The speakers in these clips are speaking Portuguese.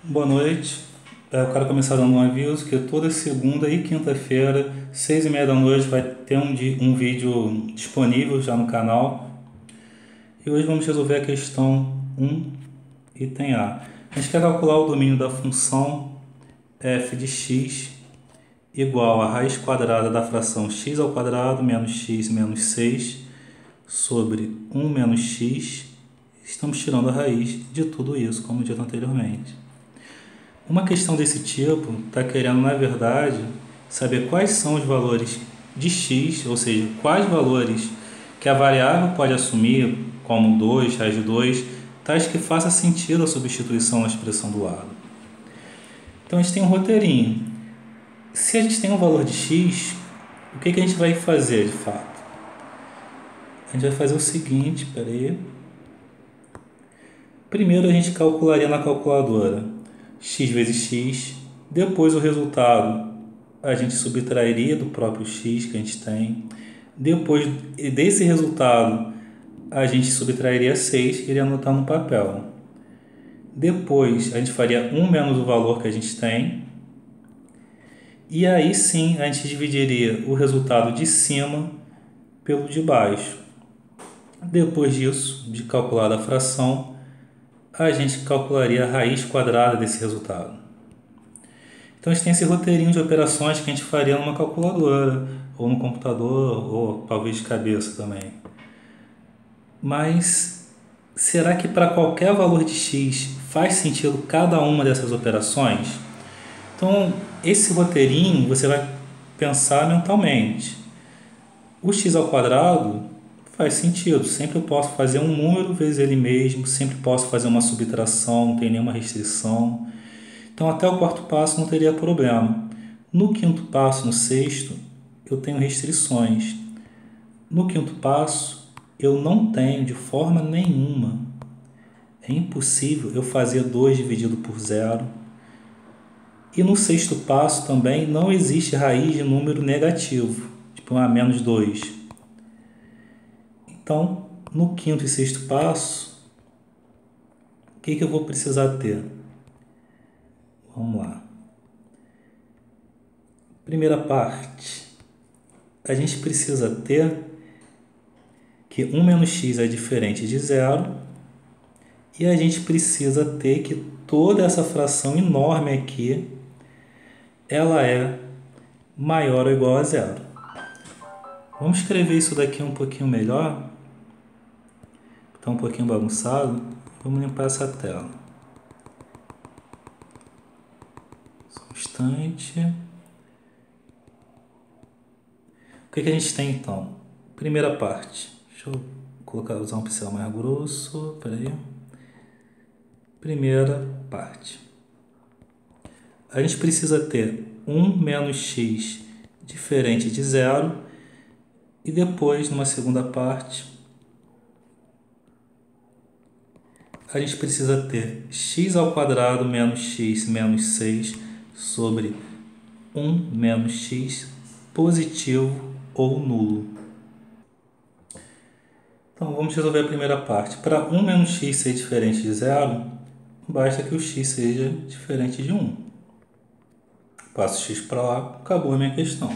Boa noite. Eu quero começar dando um aviso que toda segunda e quinta-feira, 6h30 da noite, vai ter um vídeo disponível já no canal. E hoje vamos resolver a questão 1, item A. A gente quer calcular o domínio da função f de x igual a raiz quadrada da fração x ao quadrado menos x menos 6 sobre 1 menos x. Estamos tirando a raiz de tudo isso, como dito anteriormente. Uma questão desse tipo está querendo, na verdade, saber quais são os valores de x, ou seja, quais valores que a variável pode assumir, como 2, raiz de 2, tais que faça sentido a substituição na expressão do lado. Então a gente tem um roteirinho. Se a gente tem um valor de x, o que a gente vai fazer de fato? A gente vai fazer o seguinte, peraí. Primeiro a gente calcularia na calculadora x vezes x, depois o resultado a gente subtrairia do próprio x que a gente tem, depois desse resultado a gente subtrairia 6 e iria anotar no papel. Depois a gente faria 1 menos o valor que a gente tem, e aí sim a gente dividiria o resultado de cima pelo de baixo. Depois disso, de calculada a fração, a gente calcularia a raiz quadrada desse resultado. Então a gente tem esse roteirinho de operações que a gente faria numa calculadora, ou no computador, ou talvez de cabeça também. Mas será que para qualquer valor de x faz sentido cada uma dessas operações? Então esse roteirinho você vai pensar mentalmente. O x ao quadrado faz sentido, sempre eu posso fazer um número vezes ele mesmo, sempre posso fazer uma subtração, não tem nenhuma restrição. Então até o quarto passo não teria problema. No quinto passo, no sexto, eu tenho restrições. No quinto passo, eu não tenho de forma nenhuma. É impossível eu fazer 2 dividido por zero. E no sexto passo também não existe raiz de número negativo, tipo menos 2. Então, no quinto e sexto passo, o que eu vou precisar ter? Vamos lá. Primeira parte, a gente precisa ter que 1 menos x é diferente de zero, e a gente precisa ter que toda essa fração enorme aqui, ela é maior ou igual a zero. Vamos escrever isso daqui um pouquinho melhor. Está um pouquinho bagunçado. Vamos limpar essa tela. Só um instante. O que a gente tem então? Primeira parte. Deixa eu usar um pincel mais grosso. Peraí. Primeira parte. A gente precisa ter 1 menos x diferente de zero. E depois, numa segunda parte, a gente precisa ter x ao quadrado menos x menos 6 sobre 1 menos x positivo ou nulo. Então, vamos resolver a primeira parte. Para 1 menos x ser diferente de zero, basta que o x seja diferente de 1. Passo x para lá, acabou a minha questão.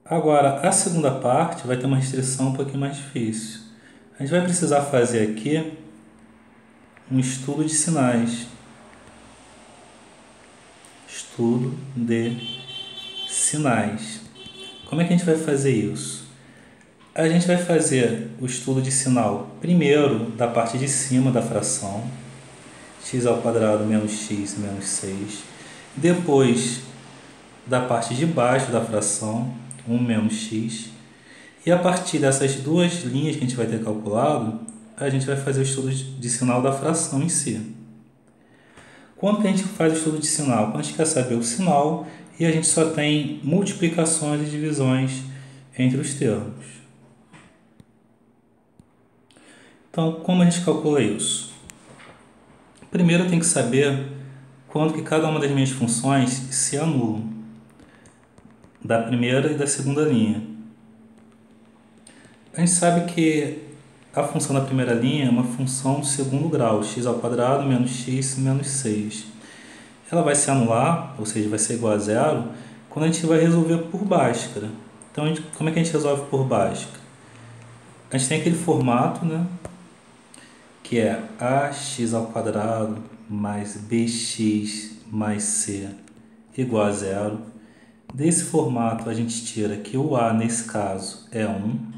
Agora, a segunda parte vai ter uma restrição um pouquinho mais difícil. A gente vai precisar fazer aqui um estudo de sinais. Estudo de sinais. Como é que a gente vai fazer isso? A gente vai fazer o estudo de sinal primeiro da parte de cima da fração, x ao quadrado menos x menos 6. Depois da parte de baixo da fração, 1 menos x. E a partir dessas duas linhas que a gente vai ter calculado, a gente vai fazer o estudo de sinal da fração em si. Quando que a gente faz o estudo de sinal? Quando a gente quer saber o sinal e a gente só tem multiplicações e divisões entre os termos. Então, como a gente calcula isso? Primeiro eu tenho que saber quando que cada uma das minhas funções se anulam, da primeira e da segunda linha. A gente sabe que A função da primeira linha é uma função de segundo grau, x ao quadrado menos x menos 6. Ela vai se anular, ou seja, vai ser igual a zero, quando a gente vai resolver por Bhaskara. Então, como é que a gente resolve por Bhaskara? A gente tem aquele formato, né, que é ax ao quadrado mais bx mais c igual a zero. Desse formato, a gente tira que o a, nesse caso, é 1.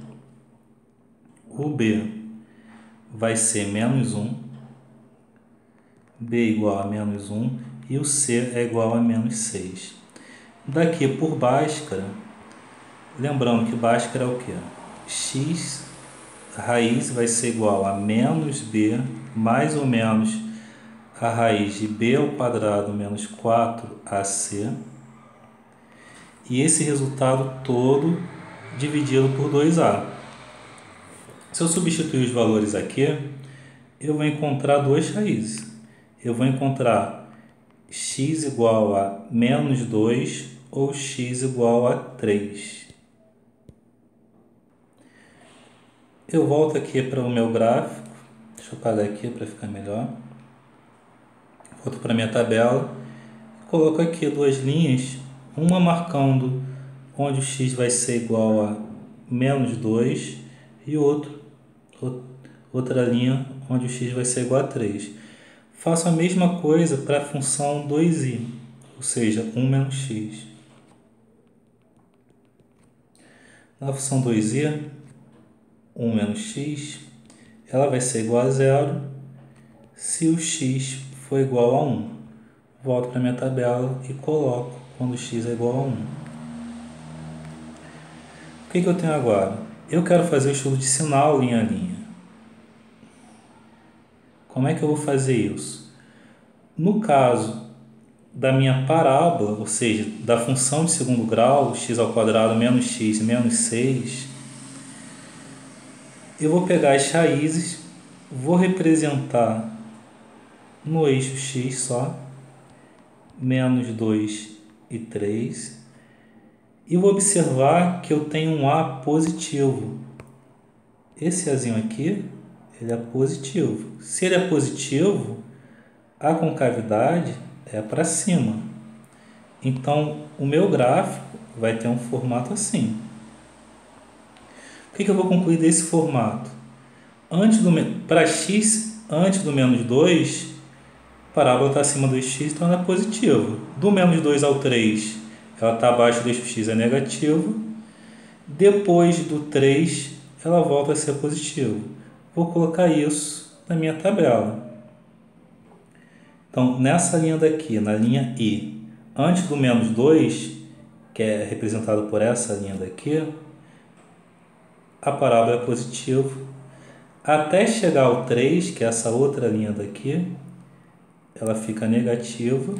O b vai ser menos 1. b igual a menos 1. E o c é igual a menos 6. Daqui por Bhaskara, lembrando que Bhaskara é o quê? X raiz vai ser igual a menos b mais ou menos a raiz de b ao quadrado menos 4ac. E esse resultado todo dividido por 2a. Se eu substituir os valores aqui, eu vou encontrar duas raízes. Eu vou encontrar x igual a menos 2 ou x igual a 3. Eu volto aqui para o meu gráfico. Deixa eu apagar aqui para ficar melhor. Volto para a minha tabela. Coloco aqui duas linhas, uma marcando onde o x vai ser igual a menos 2 e outra linha onde o x vai ser igual a 3. Faço a mesma coisa para a função 2i, ou seja, 1 menos x. Na função 2i, 1 menos x, ela vai ser igual a zero se o x for igual a 1. Volto para a minha tabela e coloco quando x é igual a 1. O que eu tenho agora? Eu quero fazer o estudo de sinal linha a linha. Como é que eu vou fazer isso? No caso da minha parábola, ou seja, da função de segundo grau, x ao quadrado menos x menos 6, eu vou pegar as raízes, vou representar no eixo x só, menos 2 e 3, e vou observar que eu tenho um a positivo. Esse azinho aqui, ele é positivo. Se ele é positivo, a concavidade é para cima. Então, o meu gráfico vai ter um formato assim. O que eu vou concluir desse formato? Para x, antes do menos 2, a parábola está acima do x, então ela é positiva. Do menos 2 ao 3, ela está abaixo do eixo x, é negativo. Depois do 3, ela volta a ser positiva. Vou colocar isso na minha tabela. Então, nessa linha daqui, na linha I, antes do menos 2, que é representado por essa linha daqui, a parábola é positiva. Até chegar ao 3, que é essa outra linha daqui, ela fica negativa.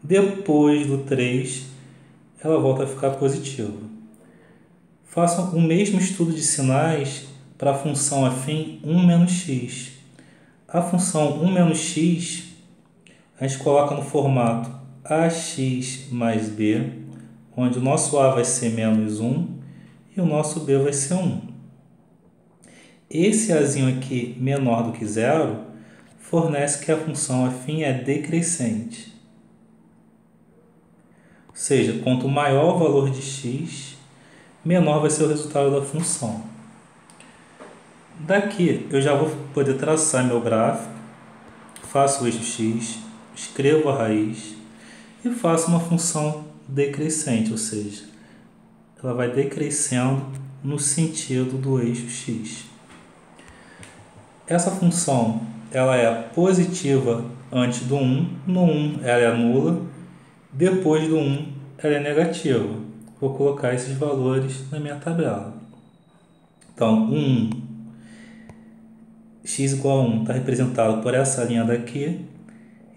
Depois do 3, ela volta a ficar positiva. Façam o mesmo estudo de sinais para a função afim 1 menos x. A função 1 menos x, a gente coloca no formato ax mais b, onde o nosso a vai ser menos 1 e o nosso b vai ser 1. Esse azinho aqui menor do que zero fornece que a função afim é decrescente. Ou seja, quanto maior o valor de x, menor vai ser o resultado da função. Daqui eu já vou poder traçar meu gráfico, faço o eixo x, escrevo a raiz e faço uma função decrescente, ou seja, ela vai decrescendo no sentido do eixo x. Essa função ela é positiva antes do 1, no 1 ela é nula, depois do 1 ela é negativa. Vou colocar esses valores na minha tabela. Então, 1, x igual a 1 está representado por essa linha daqui.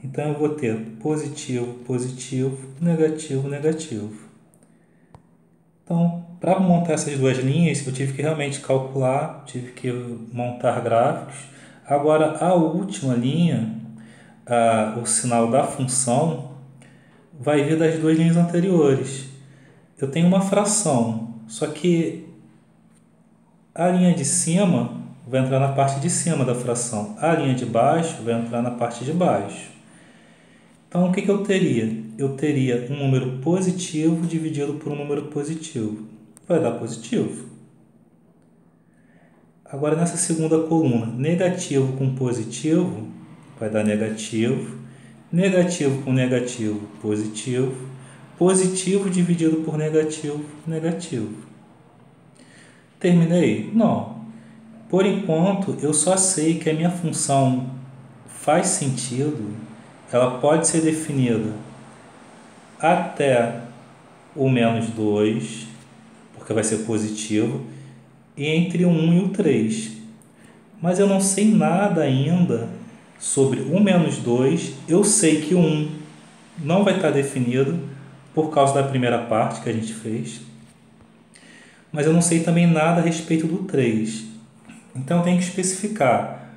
Então, eu vou ter positivo, positivo, negativo, negativo. Então, para montar essas duas linhas, eu tive que realmente calcular, tive que montar gráficos. Agora, a última linha, o sinal da função, vai vir das duas linhas anteriores. Eu tenho uma fração, só que a linha de cima vai entrar na parte de cima da fração. A linha de baixo vai entrar na parte de baixo. Então, o que eu teria? Eu teria um número positivo dividido por um número positivo. Vai dar positivo. Agora, nessa segunda coluna, negativo com positivo, vai dar negativo. Negativo com negativo, positivo. Positivo dividido por negativo, negativo. Terminei? Não. Por enquanto, eu só sei que a minha função faz sentido, ela pode ser definida até o menos 2, porque vai ser positivo, e entre o 1 e o 3. Mas eu não sei nada ainda sobre o menos 2. Eu sei que o 1 não vai estar definido por causa da primeira parte que a gente fez. Mas eu não sei também nada a respeito do 3. Então eu tenho que especificar.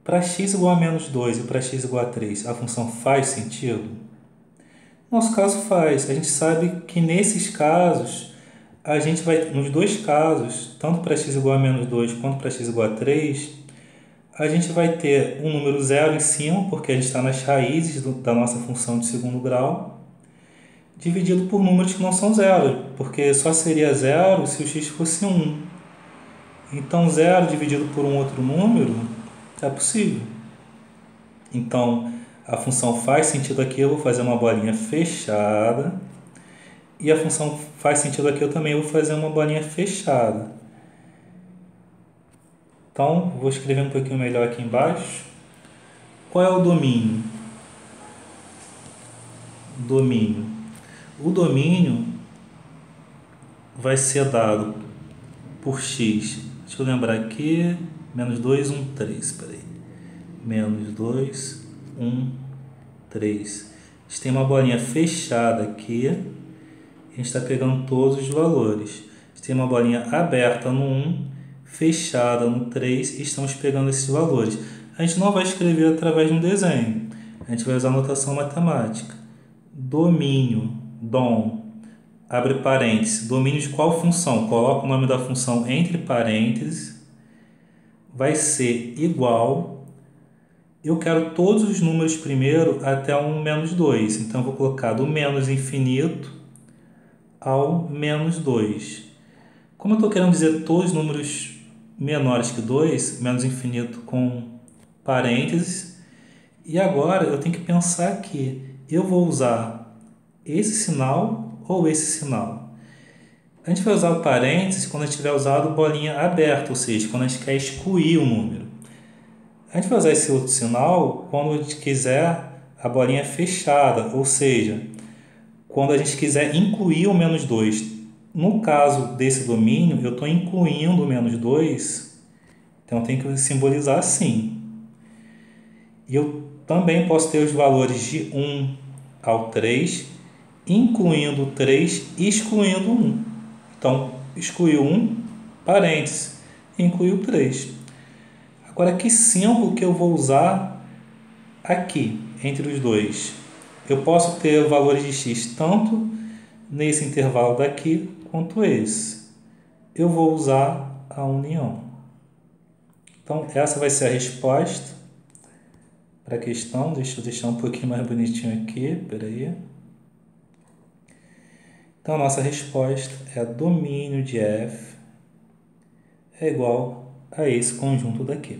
Para x igual a menos 2 e para x igual a 3, a função faz sentido? No nosso caso faz. A gente sabe que nesses casos, a gente vai, nos dois casos, tanto para x igual a menos 2 quanto para x igual a 3, a gente vai ter um número zero em cima, porque a gente está nas raízes da nossa função de segundo grau, dividido por números que não são zero, porque só seria zero se o x fosse 1. Então, zero dividido por um outro número é possível. Então, a função faz sentido aqui, eu vou fazer uma bolinha fechada. E a função faz sentido aqui, eu também vou fazer uma bolinha fechada. Então, vou escrever um pouquinho melhor aqui embaixo. Qual é o domínio? Domínio. O domínio vai ser dado por x. Deixa eu lembrar aqui. Menos 2, 1, 3. Espera aí. Menos 2, 1, 3. A gente tem uma bolinha fechada aqui. A gente está pegando todos os valores. A gente tem uma bolinha aberta no 1, fechada no 3 e estamos pegando esses valores. A gente não vai escrever através de um desenho. A gente vai usar notação matemática. Domínio, dom, abre parênteses. Domínio de qual função? Coloca o nome da função entre parênteses. Vai ser igual. Eu quero todos os números primeiro até o menos 2. Então, eu vou colocar do menos infinito ao menos 2. Como eu estou querendo dizer todos os números menores que 2, menos infinito com parênteses. E agora eu tenho que pensar que eu vou usar esse sinal ou esse sinal. A gente vai usar o parênteses quando a gente tiver usado bolinha aberta, ou seja, quando a gente quer excluir o número. A gente vai usar esse outro sinal quando a gente quiser a bolinha fechada, ou seja, quando a gente quiser incluir o menos 2. No caso desse domínio, eu estou incluindo o menos 2, então eu tenho que simbolizar assim. E eu também posso ter os valores de 1 ao 3, incluindo o 3 e excluindo o 1. Então, excluir o 1, parênteses, incluir o 3. Agora, que símbolo que eu vou usar aqui, entre os dois? Eu posso ter valores de x tanto nesse intervalo daqui quanto esse. Eu vou usar a união. Então, essa vai ser a resposta para a questão. Deixa eu deixar um pouquinho mais bonitinho aqui. Espera aí. Então, a nossa resposta é domínio de f é igual a esse conjunto daqui.